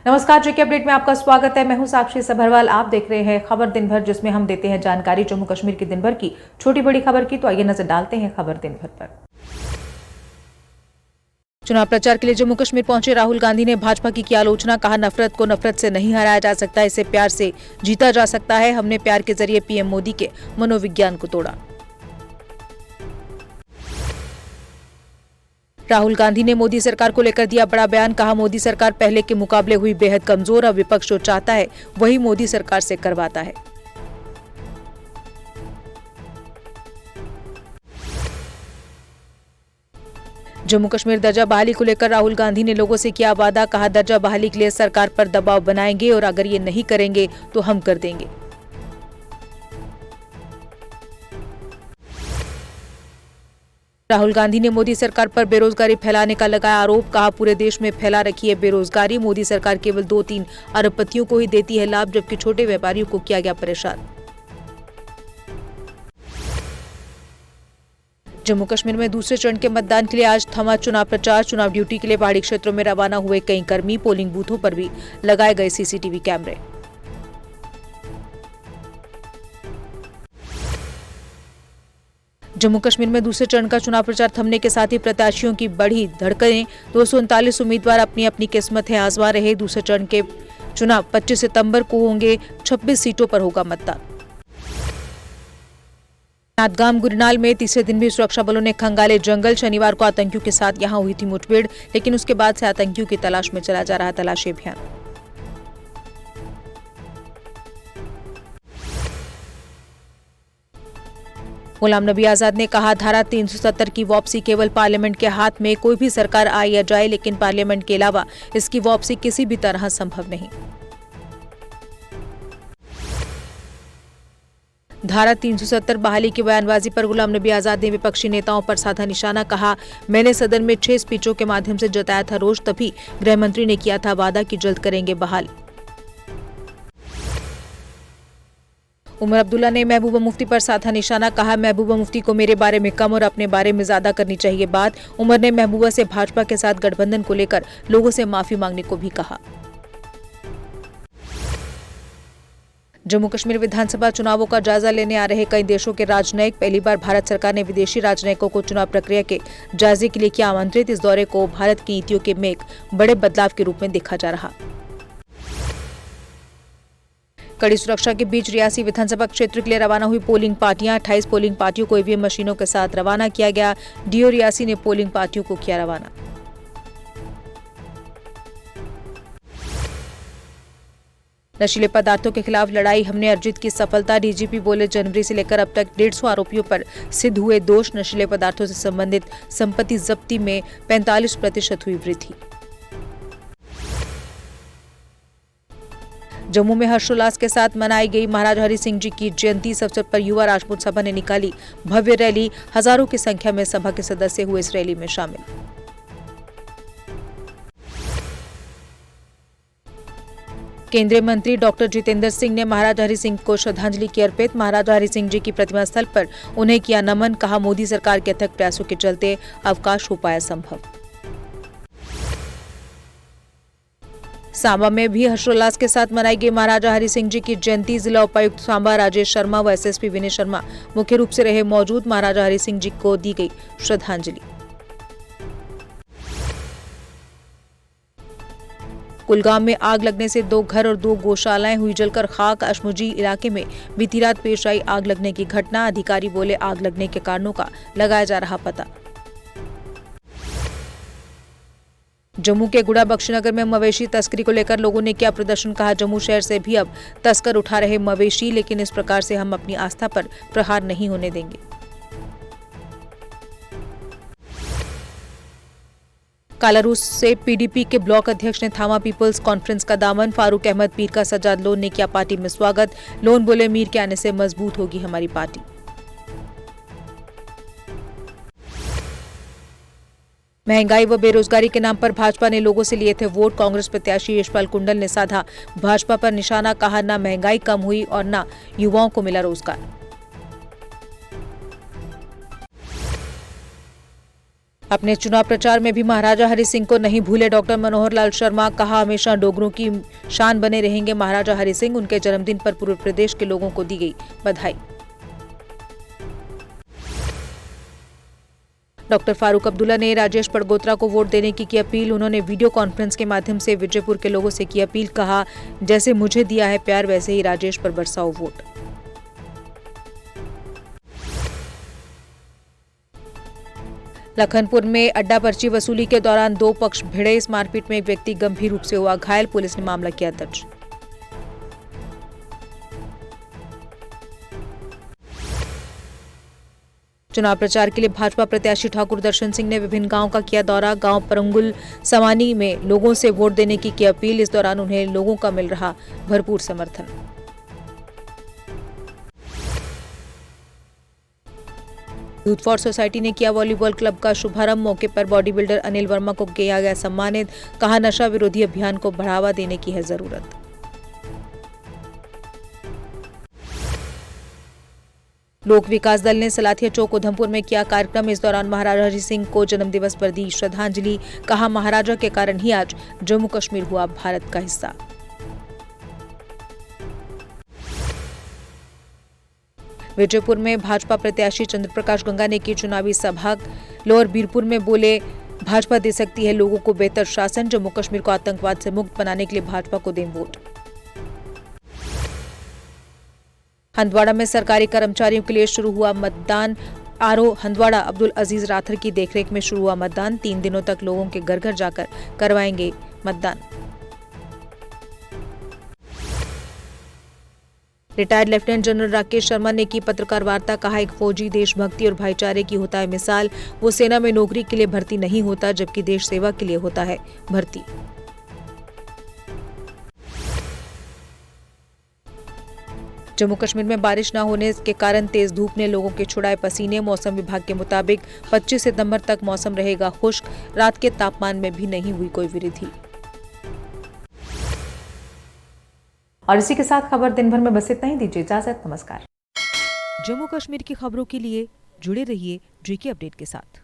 नमस्कार, जेके अपडेट में आपका स्वागत है। मैं हूं साक्षी सभरवाल। आप देख रहे हैं खबर दिन भर, जिसमें हम देते हैं जानकारी जम्मू कश्मीर की दिन भर की छोटी बड़ी खबर की। तो आइए नजर डालते हैं खबर दिन भर पर। चुनाव प्रचार के लिए जम्मू कश्मीर पहुंचे राहुल गांधी ने भाजपा की आलोचना। कहा, नफरत को नफरत से नहीं हराया जा सकता, इसे प्यार से जीता जा सकता है। हमने प्यार के जरिए पीएम मोदी के मनोविज्ञान को तोड़ा। राहुल गांधी ने मोदी सरकार को लेकर दिया बड़ा बयान। कहा, मोदी सरकार पहले के मुकाबले हुई बेहद कमजोर। अब विपक्ष जो चाहता है वही मोदी सरकार से करवाता है। जम्मू कश्मीर दर्जा बहाली को लेकर राहुल गांधी ने लोगों से किया वादा। कहा, दर्जा बहाली के लिए सरकार पर दबाव बनाएंगे और अगर ये नहीं करेंगे तो हम कर देंगे। राहुल गांधी ने मोदी सरकार पर बेरोजगारी फैलाने का लगाया आरोप। कहा, पूरे देश में फैला रखी है बेरोजगारी। मोदी सरकार केवल 2-3 अरबपतियों को ही देती है लाभ, जबकि छोटे व्यापारियों को किया गया परेशान। जम्मू कश्मीर में दूसरे चरण के मतदान के लिए आज थमा चुनाव प्रचार। चुनाव ड्यूटी के लिए पहाड़ी क्षेत्रों में रवाना हुए कई कर्मी। पोलिंग बूथों पर भी लगाए गए सीसीटीवी कैमरे। जम्मू कश्मीर में दूसरे चरण का चुनाव प्रचार थमने के साथ ही प्रत्याशियों की बढ़ी धड़कनें। 239 उम्मीदवार अपनी अपनी किस्मत है आजमा रहे। दूसरे चरण के चुनाव 25 सितंबर को होंगे। 26 सीटों पर होगा मतदान। नादगाम गुरनाल में तीसरे दिन भी सुरक्षा बलों ने खंगाले जंगल। शनिवार को आतंकियों के साथ यहां हुई थी मुठभेड़, लेकिन उसके बाद से आतंकियों की तलाश में चला जा रहा तलाशी अभियान। गुलाम नबी आजाद ने कहा, धारा 370 की वापसी केवल पार्लियामेंट के हाथ में। कोई भी सरकार आए या जाए, लेकिन पार्लियामेंट के अलावा इसकी वापसी किसी भी तरह संभव नहीं। धारा 370 बहाली की बयानबाजी पर गुलाम नबी आजाद ने विपक्षी नेताओं पर साधा निशाना। कहा, मैंने सदन में 6 स्पीचों के माध्यम से जताया था रोष, तभी गृह मंत्री ने किया था वादा कि जल्द करेंगे बहाल। उमर अब्दुल्ला ने महबूबा मुफ्ती पर साधा निशाना। कहा, महबूबा मुफ्ती को मेरे बारे में कम और अपने बारे में ज्यादा करनी चाहिए बात। उमर ने महबूबा से भाजपा के साथ गठबंधन को लेकर लोगों से माफी मांगने को भी कहा। जम्मू कश्मीर विधानसभा चुनावों का जायजा लेने आ रहे कई देशों के राजनयिक। पहली बार भारत सरकार ने विदेशी राजनयिकों को चुनाव प्रक्रिया के जायजे के लिए किया आमंत्रित। इस दौरे को भारत की नीतियों में एक बड़े बदलाव के रूप में देखा जा रहा। कड़ी सुरक्षा के बीच रियासी विधानसभा क्षेत्र के लिए रवाना हुई पोलिंग पार्टियां। 28 पोलिंग पार्टियों को ईवीएम मशीनों के साथ रवाना किया गया। डीओ रियासी ने पोलिंग पार्टियों को किया रवाना। नशीले पदार्थों के खिलाफ लड़ाई हमने अर्जित की सफलता। डीजीपी बोले, जनवरी से लेकर अब तक 150 आरोपियों पर सिद्ध हुए दोष। नशीले पदार्थों से संबंधित संपत्ति जब्ती में 45% हुई वृद्धि। जम्मू में हर्षोल्लास के साथ मनाई गई महाराजा हरि सिंह जी की जयंती। इस अवसर पर युवा राजपूत सभा ने निकाली भव्य रैली। हजारों की संख्या में सभा के सदस्य हुए इस रैली में शामिल। केंद्रीय मंत्री डॉक्टर जितेंद्र सिंह ने महाराजा हरि सिंह को श्रद्धांजलि की अर्पित। महाराजा हरि सिंह जी की प्रतिमा स्थल पर उन्हें किया नमन। कहा, मोदी सरकार के अथक प्रयासों के चलते अवकाश हो पाया संभव। सांबा में भी हर्षोल्लास के साथ मनाई गई महाराजा हरि सिंह जी की जयंती। जिला उपायुक्त सांबा राजेश शर्मा व एसएसपी विनय शर्मा मुख्य रूप से रहे मौजूद। महाराजा हरि सिंह जी को दी गई श्रद्धांजलि। कुलगाम में आग लगने से 2 घर और 2 गौशालाएं हुई जलकर खाक। अशमुजी इलाके में बीती रात पेश आई आग लगने की घटना। अधिकारी बोले, आग लगने के कारणों का लगाया जा रहा पता। जम्मू के गुड़ा बख्शीनगर में मवेशी तस्करी को लेकर लोगों ने किया प्रदर्शन। कहा, जम्मू शहर से भी अब तस्कर उठा रहे मवेशी, लेकिन इस प्रकार से हम अपनी आस्था पर प्रहार नहीं होने देंगे। कालारूस से पीडीपी के ब्लॉक अध्यक्ष ने थामा पीपल्स कॉन्फ्रेंस का दामन। फारूक अहमद मीर का सज्जाद लोन ने किया पार्टी में स्वागत। लोन बोले, मीर के आने से मजबूत होगी हमारी पार्टी। महंगाई व बेरोजगारी के नाम पर भाजपा ने लोगों से लिए थे वोट। कांग्रेस प्रत्याशी यशपाल कुंडल ने साधा भाजपा पर निशाना। कहा, न महंगाई कम हुई और न युवाओं को मिला रोजगार। अपने चुनाव प्रचार में भी महाराजा हरि सिंह को नहीं भूले डॉक्टर मनोहर लाल शर्मा। कहा, हमेशा डोगरों की शान बने रहेंगे महाराजा हरि सिंह। उनके जन्मदिन पर पूरे प्रदेश के लोगों को दी गई बधाई। डॉक्टर फारूक अब्दुल्ला ने राजेश पड़गोत्रा को वोट देने की अपील। उन्होंने वीडियो कॉन्फ्रेंस के माध्यम से विजयपुर के लोगों से की अपील। कहा, जैसे मुझे दिया है प्यार, वैसे ही राजेश पर बरसाओ वोट। लखनपुर में अड्डा पर्ची वसूली के दौरान दो पक्ष भिड़े। इस मारपीट में एक व्यक्ति गंभीर रूप से हुआ घायल। पुलिस ने मामला किया दर्ज। चुनाव प्रचार के लिए भाजपा प्रत्याशी ठाकुर दर्शन सिंह ने विभिन्न गांवों का किया दौरा। गांव परंगुल समानी में लोगों से वोट देने की अपील। इस दौरान उन्हें लोगों का मिल रहा भरपूर समर्थन। यूथ फॉर सोसाइटी ने किया वॉलीबॉल क्लब का शुभारंभ। मौके पर बॉडी बिल्डर अनिल वर्मा को किया गया सम्मानित। कहा, नशा विरोधी अभियान को बढ़ावा देने की है जरूरत। लोक विकास दल ने सलाथिया चौक उधमपुर में किया कार्यक्रम। इस दौरान महाराजा हरि सिंह को जन्मदिवस पर दी श्रद्धांजलि। कहा, महाराजा के कारण ही आज जम्मू कश्मीर हुआ भारत का हिस्सा। विजयपुर में भाजपा प्रत्याशी चंद्र प्रकाश गंगा ने की चुनावी सभा। लोअर बीरपुर में बोले, भाजपा दे सकती है लोगों को बेहतर शासन। जम्मू कश्मीर को आतंकवाद से मुक्त बनाने के लिए भाजपा को दें वोट। हंदवाड़ा में सरकारी कर्मचारियों के लिए शुरू हुआ मतदान। आरओ हंदवाड़ा अब्दुल अजीज राथर की देखरेख में शुरू हुआ मतदान। 3 दिनों तक लोगों के घर घर जाकर करवाएंगे मतदान। Retired lieutenant general Rakesh Sharma ने की पत्रकार वार्ता। कहा, एक फौजी देशभक्ति और भाईचारे की होता है मिसाल। वो सेना में नौकरी के लिए भर्ती नहीं होता, जबकि देश सेवा के लिए होता है भर्ती। जम्मू कश्मीर में बारिश न होने के कारण तेज धूप ने लोगों के छुड़ाए पसीने। मौसम विभाग के मुताबिक 25 सितंबर तक मौसम रहेगा खुश्क। रात के तापमान में भी नहीं हुई कोई वृद्धि। और इसी के साथ खबर दिन भर में बस इतना ही। दीजिए इजाजत, नमस्कार। जम्मू कश्मीर की खबरों के लिए जुड़े रहिए JK अपडेट के साथ।